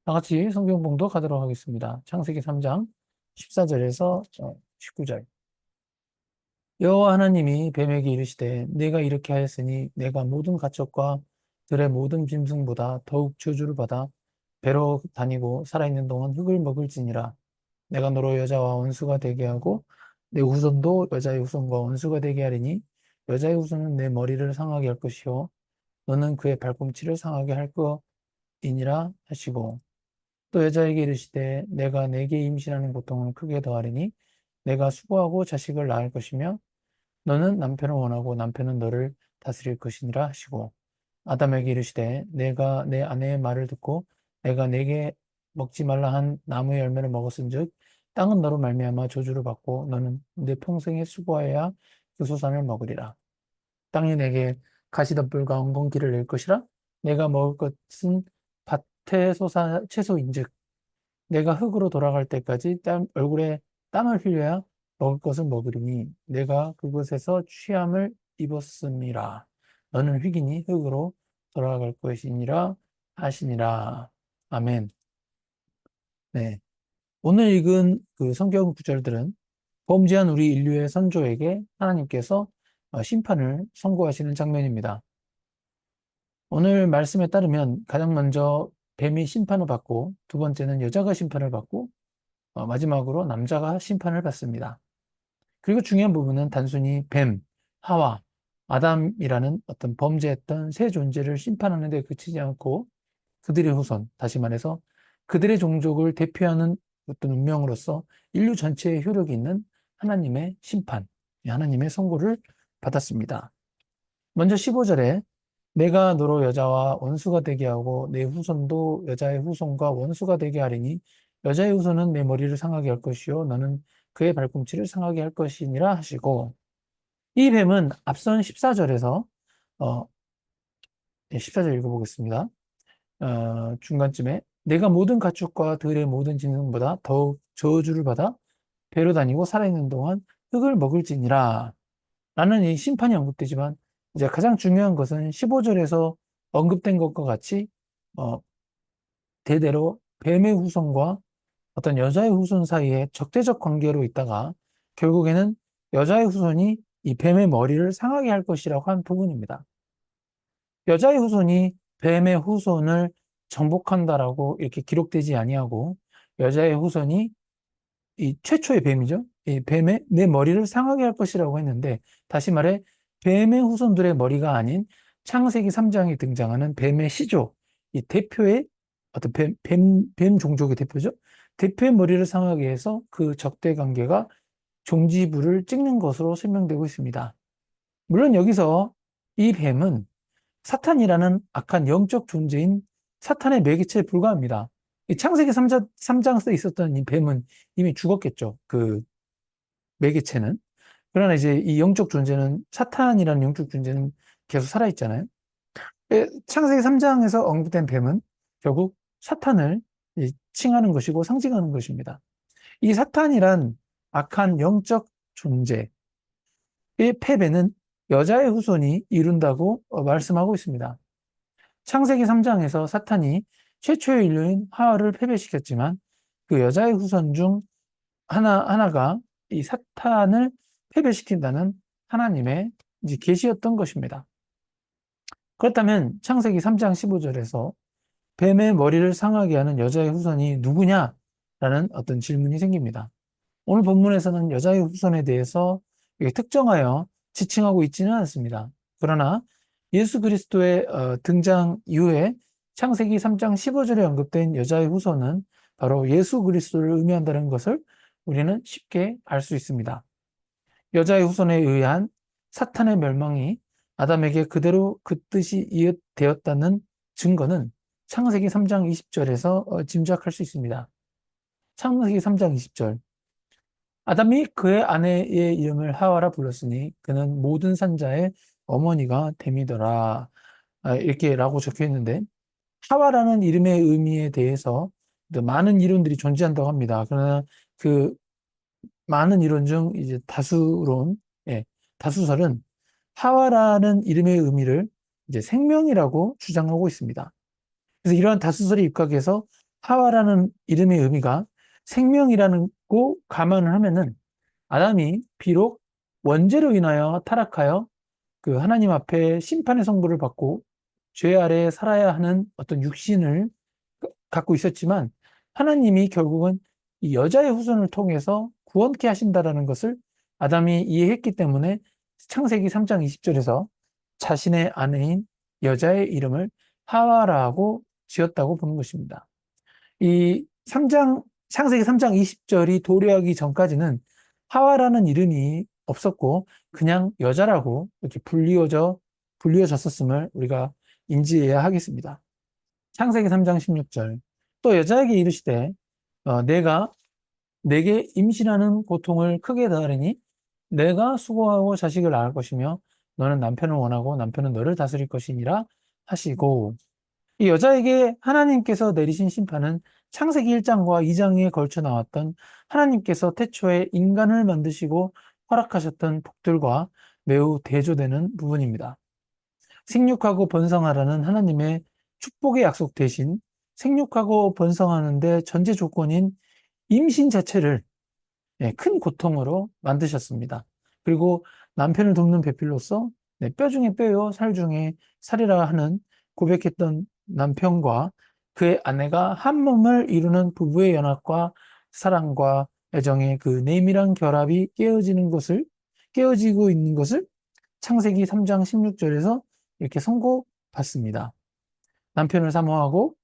다 같이 성경 봉독하도록 하겠습니다. 창세기 3장 14절에서 19절. 여호와 하나님이 뱀에게 이르시되 내가 이렇게 하였으니 내가 모든 가축과 들의 모든 짐승보다 더욱 저주를 받아 배로 다니고 살아있는 동안 흙을 먹을지니라. 내가 너로 여자와 원수가 되게 하고 내 후손도 여자의 후손과 원수가 되게 하리니 여자의 후손은 내 머리를 상하게 할 것이요 너는 그의 발꿈치를 상하게 할 거이니라 하시고, 또 여자에게 이르시되 내가 내게 임신하는 고통을 크게 더하리니 내가 수고하고 자식을 낳을 것이며 너는 남편을 원하고 남편은 너를 다스릴 것이니라 하시고, 아담에게 이르시되 내가 내 아내의 말을 듣고 내가 내게 먹지 말라 한 나무의 열매를 먹었은즉 땅은 너로 말미암아 저주를 받고 너는 내 평생에 수고하여야 그 소산을 먹으리라. 땅이 내게 가시덤불과 엉겅퀴를 낼 것이라. 내가 먹을 것은 밭의 채소인즉 내가 흙으로 돌아갈 때까지 얼굴에 땀을 흘려야 먹을 것을 먹으리니 내가 그곳에서 취함을 입었음이라. 너는 흙이니 흙으로 돌아갈 것이니라 하시니라. 아멘. 네. 오늘 읽은 그 성경 구절들은 범죄한 우리 인류의 선조에게 하나님께서 심판을 선고하시는 장면입니다. 오늘 말씀에 따르면 가장 먼저 뱀이 심판을 받고, 두 번째는 여자가 심판을 받고, 마지막으로 남자가 심판을 받습니다. 그리고 중요한 부분은 단순히 뱀, 하와, 아담이라는 어떤 범죄했던 세 존재를 심판하는 데 그치지 않고 그들의 후손, 다시 말해서 그들의 종족을 대표하는 어떤 운명으로서 인류 전체에 효력이 있는 하나님의 심판, 하나님의 선고를 받았습니다. 먼저 15절에 내가 너로 여자와 원수가 되게 하고 내 후손도 여자의 후손과 원수가 되게 하리니 여자의 후손은 내 머리를 상하게 할 것이요 너는 그의 발꿈치를 상하게 할 것이니라 하시고, 이 뱀은 앞선 14절에서 14절 읽어보겠습니다. 중간쯤에 내가 모든 가축과 들의 모든 짐승보다 더욱 저주를 받아 배로 다니고 살아있는 동안 흙을 먹을지니라 라는 이 심판이 언급되지만, 이제 가장 중요한 것은 15절에서 언급된 것과 같이 어, 대대로 뱀의 후손과 어떤 여자의 후손 사이에 적대적 관계로 있다가 결국에는 여자의 후손이 이 뱀의 머리를 상하게 할 것이라고 한 부분입니다. 여자의 후손이 뱀의 후손을 정복한다라고 이렇게 기록되지 아니하고, 여자의 후손이 이 최초의 뱀이죠. 이 뱀의 내 머리를 상하게 할 것이라고 했는데, 다시 말해 뱀의 후손들의 머리가 아닌 창세기 3장에 등장하는 뱀의 시조, 이 대표의 어떤 뱀 종족의 대표죠. 대표의 머리를 상하게 해서 그 적대 관계가 종지부를 찍는 것으로 설명되고 있습니다. 물론 여기서 이 뱀은 사탄이라는 악한 영적 존재인 사탄의 매개체에 불과합니다. 이 창세기 3장에 있었던 이 뱀은 이미 죽었겠죠. 그 매개체는. 그러나 이제 이 영적 존재는, 사탄이라는 영적 존재는 계속 살아있잖아요. 창세기 3장에서 언급된 뱀은 결국 사탄을 칭하는 것이고 상징하는 것입니다. 이 사탄이란 악한 영적 존재의 패배는 여자의 후손이 이룬다고 말씀하고 있습니다. 창세기 3장에서 사탄이 최초의 인류인 하와를 패배시켰지만 그 여자의 후손 중 하나가 이 사탄을 패배시킨다는 하나님의 이제 계시였던 것입니다. 그렇다면 창세기 3장 15절에서 뱀의 머리를 상하게 하는 여자의 후손이 누구냐라는 어떤 질문이 생깁니다. 오늘 본문에서는 여자의 후손에 대해서 특정하여 지칭하고 있지는 않습니다. 그러나 예수 그리스도의 등장 이후에 창세기 3장 15절에 언급된 여자의 후손은 바로 예수 그리스도를 의미한다는 것을 우리는 쉽게 알 수 있습니다. 여자의 후손에 의한 사탄의 멸망이 아담에게 그대로 그 뜻이 이어되었다는 증거는 창세기 3장 20절에서 짐작할 수 있습니다. 창세기 3장 20절. 아담이 그의 아내의 이름을 하와라 불렀으니 그는 모든 산자의 어머니가 됨이더라. 이렇게 라고 적혀 있는데, 하와라는 이름의 의미에 대해서 많은 이론들이 존재한다고 합니다. 그러나 그 많은 이론 중 이제 다수설은 하와라는 이름의 의미를 이제 생명이라고 주장하고 있습니다. 그래서 이러한 다수설에 입각해서 하와라는 이름의 의미가 생명이라는 거 감안을 하면은 아담이 비록 원죄로 인하여 타락하여 그 하나님 앞에 심판의 선고를 받고 죄 아래 살아야 하는 어떤 육신을 갖고 있었지만 하나님이 결국은 이 여자의 후손을 통해서 구원케 하신다라는 것을 아담이 이해했기 때문에 창세기 3장 20절에서 자신의 아내인 여자의 이름을 하와라고 지었다고 보는 것입니다. 이 3장, 창세기 3장 20절이 도래하기 전까지는 하와라는 이름이 없었고 그냥 여자라고 이렇게 불리워졌었음을 우리가 인지해야 하겠습니다. 창세기 3장 16절. 또 여자에게 이르시되 내가 내게 임신하는 고통을 크게 다하리니 내가 수고하고 자식을 낳을 것이며 너는 남편을 원하고 남편은 너를 다스릴 것이니라 하시고 이 여자에게 하나님께서 내리신 심판은 창세기 1장과 2장에 걸쳐 나왔던 하나님께서 태초에 인간을 만드시고 허락하셨던 복들과 매우 대조되는 부분입니다. 생육하고 번성하라는 하나님의 축복의 약속 대신 생육하고 번성하는데 전제 조건인 임신 자체를 큰 고통으로 만드셨습니다. 그리고 남편을 돕는 배필로서 뼈 중에 뼈요, 살 중에 살이라 하는 고백했던 남편과 그의 아내가 한 몸을 이루는 부부의 연합과 사랑과 애정의 그 내밀한 결합이 깨어지고 있는 것을 창세기 3장 16절에서 이렇게 선고받습니다. 남편을 사모하고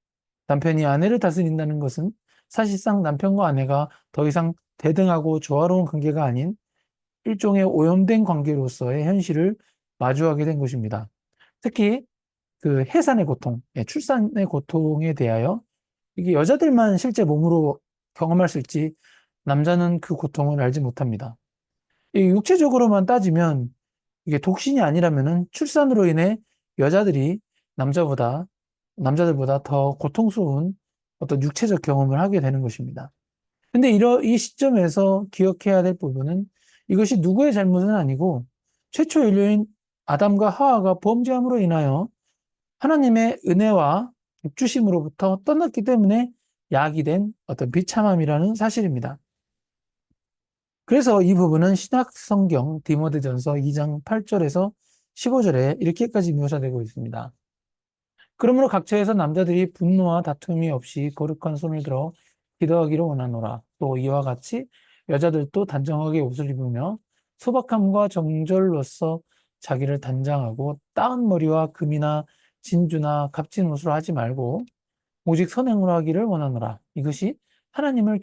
남편이 아내를 다스린다는 것은 사실상 남편과 아내가 더 이상 대등하고 조화로운 관계가 아닌 일종의 오염된 관계로서의 현실을 마주하게 된 것입니다. 특히 그 해산의 고통, 출산의 고통에 대하여 이게 여자들만 실제 몸으로 경험할 수 있지 남자는 그 고통을 알지 못합니다. 이 육체적으로만 따지면 이게 독신이 아니라면은 출산으로 인해 여자들이 남자보다 남자들보다 더 고통스러운 어떤 육체적 경험을 하게 되는 것입니다. 근데 이 시점에서 기억해야 될 부분은 이것이 누구의 잘못은 아니고 최초 인류인 아담과 하와가 범죄함으로 인하여 하나님의 은혜와 주심으로부터 떠났기 때문에 야기된 어떤 비참함이라는 사실입니다. 그래서 이 부분은 신약 성경 디모데전서 2장 8절에서 15절에 이렇게까지 묘사되고 있습니다. 그러므로 각처에서 남자들이 분노와 다툼이 없이 거룩한 손을 들어 기도하기를 원하노라. 또 이와 같이 여자들도 단정하게 옷을 입으며 소박함과 정절로서 자기를 단장하고 따은 머리와 금이나 진주나 값진 옷으로 하지 말고 오직 선행으로 하기를 원하노라. 이것이 하나님을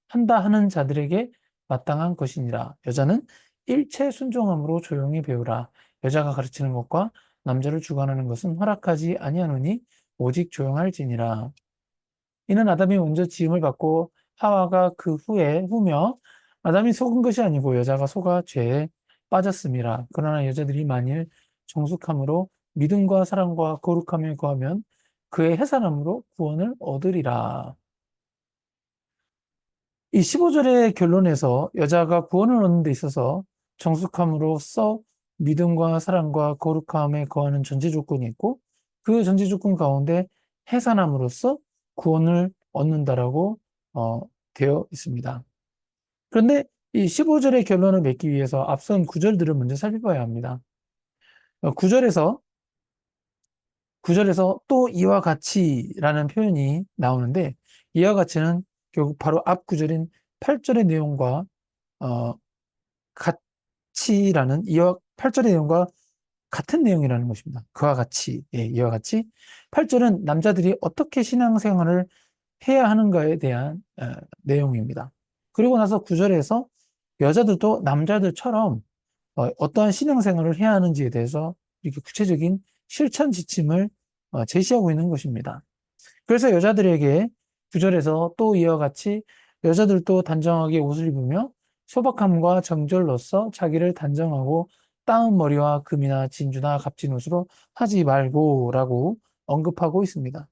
한다 하는 자들에게 마땅한 것이니라. 여자는 일체 순종함으로 조용히 배우라. 여자가 가르치는 것과 남자를 주관하는 것은 허락하지 아니하노니 오직 조용할지니라. 이는 아담이 먼저 지음을 받고 하와가 그 후에 후며 아담이 속은 것이 아니고 여자가 속아 죄에 빠졌음이라. 그러나 여자들이 만일 정숙함으로 믿음과 사랑과 거룩함에 거하면 그의 해산함으로 구원을 얻으리라. 이 15절의 결론에서 여자가 구원을 얻는 데 있어서 정숙함으로써 믿음과 사랑과 거룩함에 거하는 전제 조건이 있고 그 전제 조건 가운데 해산함으로써 구원을 얻는다라고 되어 있습니다. 그런데 이 15절의 결론을 맺기 위해서 앞선 구절들을 먼저 살펴봐야 합니다. 9절에서 또 이와 같이라는 표현이 나오는데 이와 같이는 결국 바로 앞 구절인 8절의 내용과 어, 같이라는 이와 8절의 내용과 같은 내용이라는 것입니다. 그와 같이, 이와 같이 8절은 남자들이 어떻게 신앙생활을 해야 하는가에 대한 내용입니다. 그리고 나서 9절에서 여자들도 남자들처럼 어떠한 신앙생활을 해야 하는지에 대해서 이렇게 구체적인 실천 지침을 제시하고 있는 것입니다. 그래서 여자들에게 9절에서 또 이와 같이 여자들도 단정하게 옷을 입으며 소박함과 정절로서 자기를 단정하고 따은 머리와 금이나 진주나 값진 옷으로 하지 말고라고 언급하고 있습니다.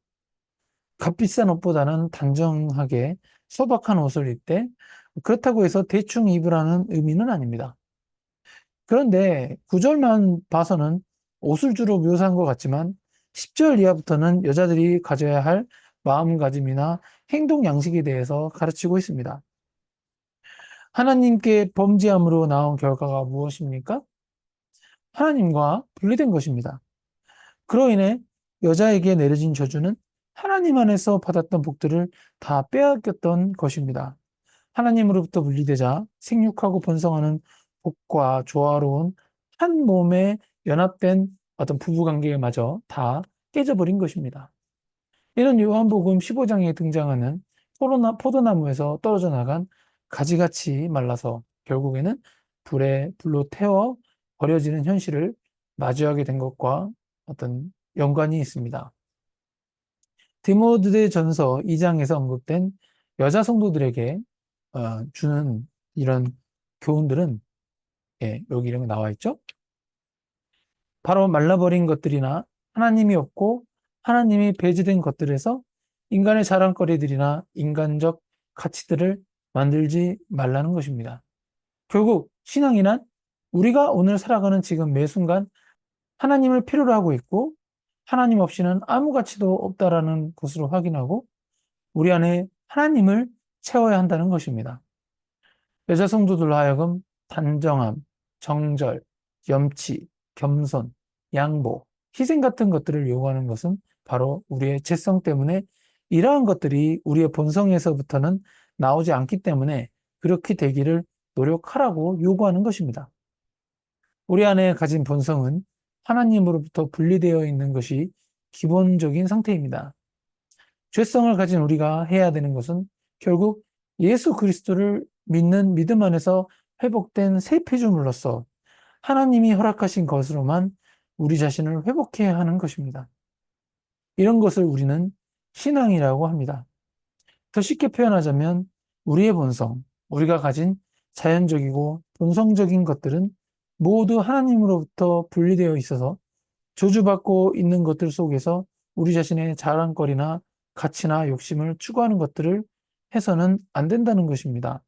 값비싼 옷보다는 단정하게 소박한 옷을 입되 그렇다고 해서 대충 입으라는 의미는 아닙니다. 그런데 9절만 봐서는 옷을 주로 묘사한 것 같지만 10절 이하부터는 여자들이 가져야 할 마음가짐이나 행동 양식에 대해서 가르치고 있습니다. 하나님께 범죄함으로 나온 결과가 무엇입니까? 하나님과 분리된 것입니다. 그로 인해 여자에게 내려진 저주는 하나님 안에서 받았던 복들을 다 빼앗겼던 것입니다. 하나님으로부터 분리되자 생육하고 번성하는 복과 조화로운 한 몸에 연합된 어떤 부부관계마저 다 깨져버린 것입니다. 이는 요한복음 15장에 등장하는 포도나무에서 떨어져 나간 가지같이 말라서 결국에는 불로 태워 버려지는 현실을 마주하게 된 것과 어떤 연관이 있습니다. 디모데전서 2장에서 언급된 여자 성도들에게 주는 이런 교훈들은 여기 이런 게 나와 있죠. 바로 말라버린 것들이나 하나님이 없고 하나님이 배제된 것들에서 인간의 자랑거리들이나 인간적 가치들을 만들지 말라는 것입니다. 결국 신앙이란 우리가 오늘 살아가는 지금 매 순간 하나님을 필요로 하고 있고 하나님 없이는 아무 가치도 없다라는 것으로 확인하고 우리 안에 하나님을 채워야 한다는 것입니다. 여자 성도들로 하여금 단정함, 정절, 염치, 겸손, 양보, 희생 같은 것들을 요구하는 것은 바로 우리의 죄성 때문에 이러한 것들이 우리의 본성에서부터는 나오지 않기 때문에 그렇게 되기를 노력하라고 요구하는 것입니다. 우리 안에 가진 본성은 하나님으로부터 분리되어 있는 것이 기본적인 상태입니다. 죄성을 가진 우리가 해야 되는 것은 결국 예수 그리스도를 믿는 믿음 안에서 회복된 새 피조물로서 하나님이 허락하신 것으로만 우리 자신을 회복해야 하는 것입니다. 이런 것을 우리는 신앙이라고 합니다. 더 쉽게 표현하자면 우리의 본성, 우리가 가진 자연적이고 본성적인 것들은 모두 하나님으로부터 분리되어 있어서 저주받고 있는 것들 속에서 우리 자신의 자랑거리나 가치나 욕심을 추구하는 것들을 해서는 안 된다는 것입니다.